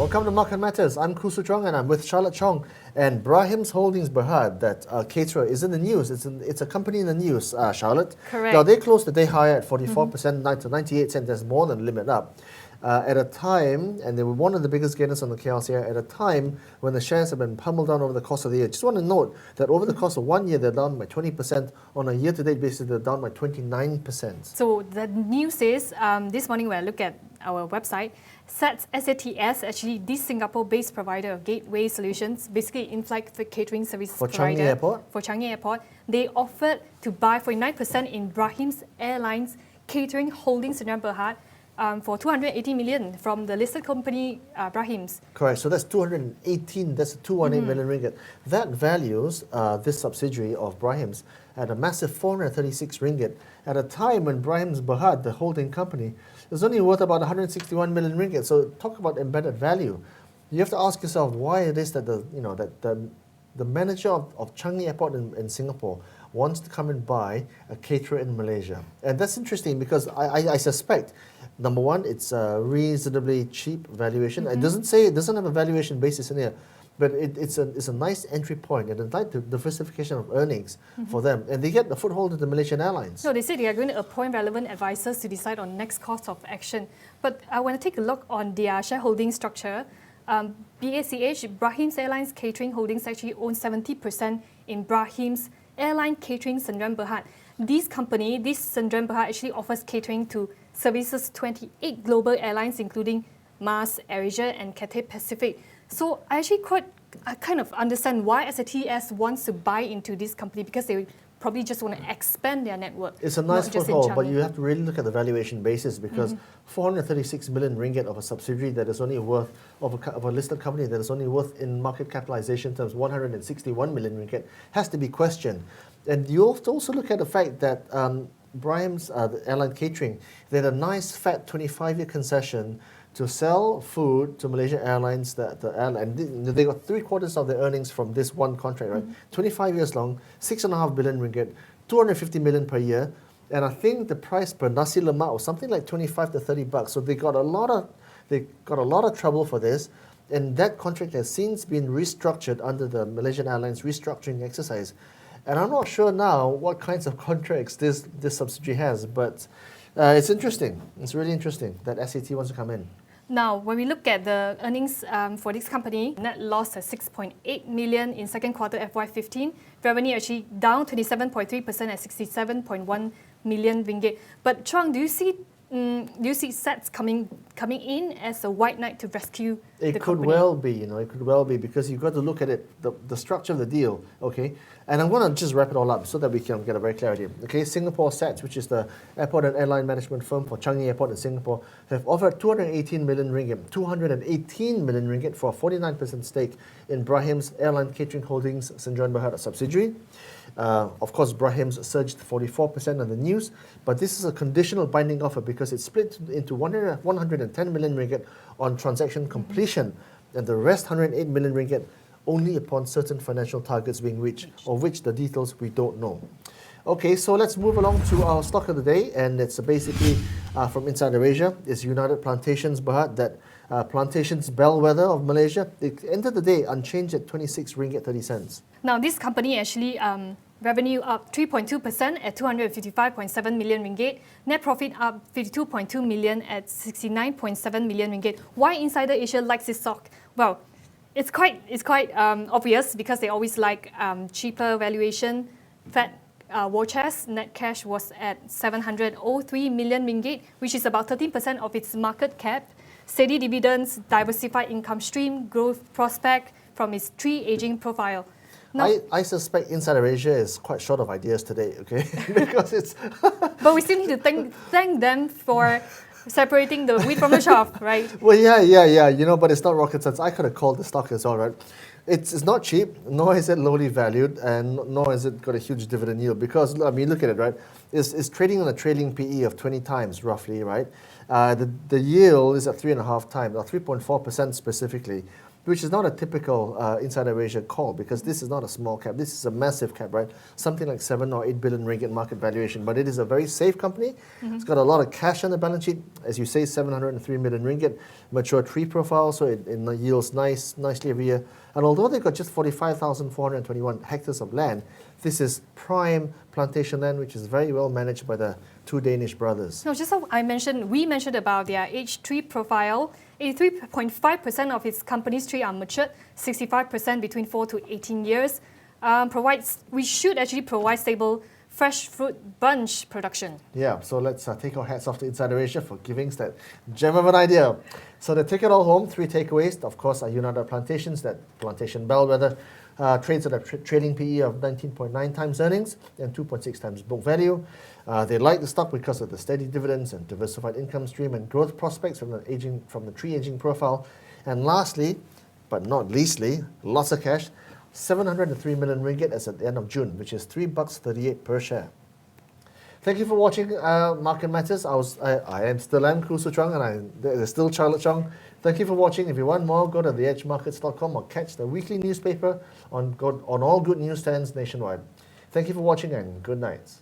Welcome to Market Matters. I'm Khoo Chong and I'm with Charlotte Chong and Brahim's Holdings Bhd, that caterer, is in the news. It's a company in the news, Charlotte. Correct. Now, they closed the day higher at 44%, to 98 cents. That's more than limit up. At a time, and they were one of the biggest gainers on the KLCI at a time when the shares have been pummeled down over the course of the year. Just want to note that over the course of 1 year, they're down by 20%. On a year-to-date basis, they're down by 29%. So the news is, this morning when I look at our website, SATS, actually this Singapore-based provider of gateway solutions, basically in-flight catering service For provider Changi Airport? For Changi Airport, they offered to buy 49% in Brahim's Airlines Catering Holdings Bhd, for 280 million from the listed company Brahim's. Correct. So that's 218. That's 218 million ringgit. That values this subsidiary of Brahim's at a massive 436 ringgit at a time when Brahim's Bhd, the holding company, is only worth about 161 million ringgit. So talk about embedded value. You have to ask yourself why it is that the manager of Changi Airport in Singapore wants to come and buy a caterer in Malaysia. And that's interesting because I suspect, number one, it's a reasonably cheap valuation. It doesn't have a valuation basis in here, but it's a nice entry point and a nice diversification of earnings for them. And they get a foothold in the Malaysian Airlines. No, they say they are going to appoint relevant advisors to decide on next course of action. But I want to take a look on their shareholding structure. BACH, Brahim's Airlines Catering Holdings, actually owns 70% in Brahim's Airline Catering Bhd. This company, this Bhd, actually offers catering to services 28 global airlines, including Mars, AirAsia, and Cathay Pacific. So I kind of understand why SATS wants to buy into this company, because they probably just want to expand their network. It's a nice foothold, but you have to really look at the valuation basis, because 436 million ringgit of a subsidiary that is only worth, of a listed company that is only worth in market capitalization terms 161 million ringgit has to be questioned. And you have to also look at the fact that Brahim's the airline catering, they had a nice fat 25-year concession to sell food to Malaysia Airlines, the airline. They got 3/4 of their earnings from this one contract, right? 25 years long, 6.5 billion ringgit, 250 million per year, and I think the price per nasi lemak was something like 25 to 30 bucks. So they got a lot of trouble for this, and that contract has since been restructured under the Malaysian Airlines restructuring exercise. And I'm not sure now what kinds of contracts this subsidiary has, but it's interesting. It's really interesting that SAT wants to come in. Now, when we look at the earnings for this company, net loss at 6.8 million in second quarter FY15. Revenue actually down 27.3% at 67.1 million ringgit. But Chuang, do you see SATS coming in as a white knight to rescue the company? It could well be, it could well be, because you've got to look at it, the structure of the deal, okay? And I'm going to just wrap it all up so that we can get a very clarity. Okay, Singapore SATS, which is the airport and airline management firm for Changi Airport in Singapore, have offered 218 million ringgit for a 49% stake in Brahim's Airline Catering Holdings Bhd, a subsidiary. Of course, Brahim's surged 44% on the news, but this is a conditional binding offer because it's split into 110 million ringgit on transaction completion, and the rest 108 million ringgit only upon certain financial targets being reached, of which the details we don't know. Okay, so let's move along to our stock of the day, and it's basically from inside Asia. It's United Plantations Bhd, that plantations bellwether of Malaysia. It ended the day unchanged at 26 ringgit 30 cents. Now, this company actually revenue up 3.2% at 255.7 million ringgit. Net profit up 52.2 million at 69.7 million ringgit. Why Insider Asia likes this stock? Well, it's quite obvious, because they always like cheaper valuation. Fat war chest, net cash was at 703 million ringgit, which is about 13% of its market cap. Steady dividends, diversified income stream, growth prospect from its aging profile. Now, I suspect Insider Asia is quite short of ideas today, okay? Because it's... But we still need to thank them for separating the wheat from the chaff, right? Well, yeah, but it's not rocket science. I could have called the stock as well, right? It's not cheap, nor is it lowly valued, and nor is it got a huge dividend yield, because, I mean, look at it, right? It's trading on a trailing PE of 20 times, roughly, right? The yield is at 3.5 times, or 3.4% specifically. which is not a typical Insider Asia call, because this is not a small cap. This is a massive cap, right? Something like 7 or 8 billion ringgit market valuation. But it is a very safe company. It's got a lot of cash on the balance sheet. As you say, 703 million ringgit, mature tree profile, so it yields nicely every year. And although they've got just 45,421 hectares of land, this is prime plantation land, which is very well managed by the two Danish brothers. No, just so we mentioned about their age tree profile. 83.5% of its company's tree are matured, 65% between 4 to 18 years. We should actually provide stable fresh fruit bunch production. Yeah, so let's take our hats off to Insider Asia for giving us that gem of an idea. So to take it all home, 3 takeaways. Of course, are United Plantations, that plantation bellwether, trades at a trailing PE of 19.9 times earnings and 2.6 times book value. They like the stock because of the steady dividends and diversified income stream and growth prospects from the tree aging profile. And lastly, but not leastly, lots of cash, 703 million ringgit as at the end of June, which is $3.38 per share. Thank you for watching Market Matters. I am Khoo Chong, and there's still Charlotte Chong. Thank you for watching. If you want more, go to theedgemarkets.com or catch the weekly newspaper on all good newsstands nationwide. Thank you for watching, and good night.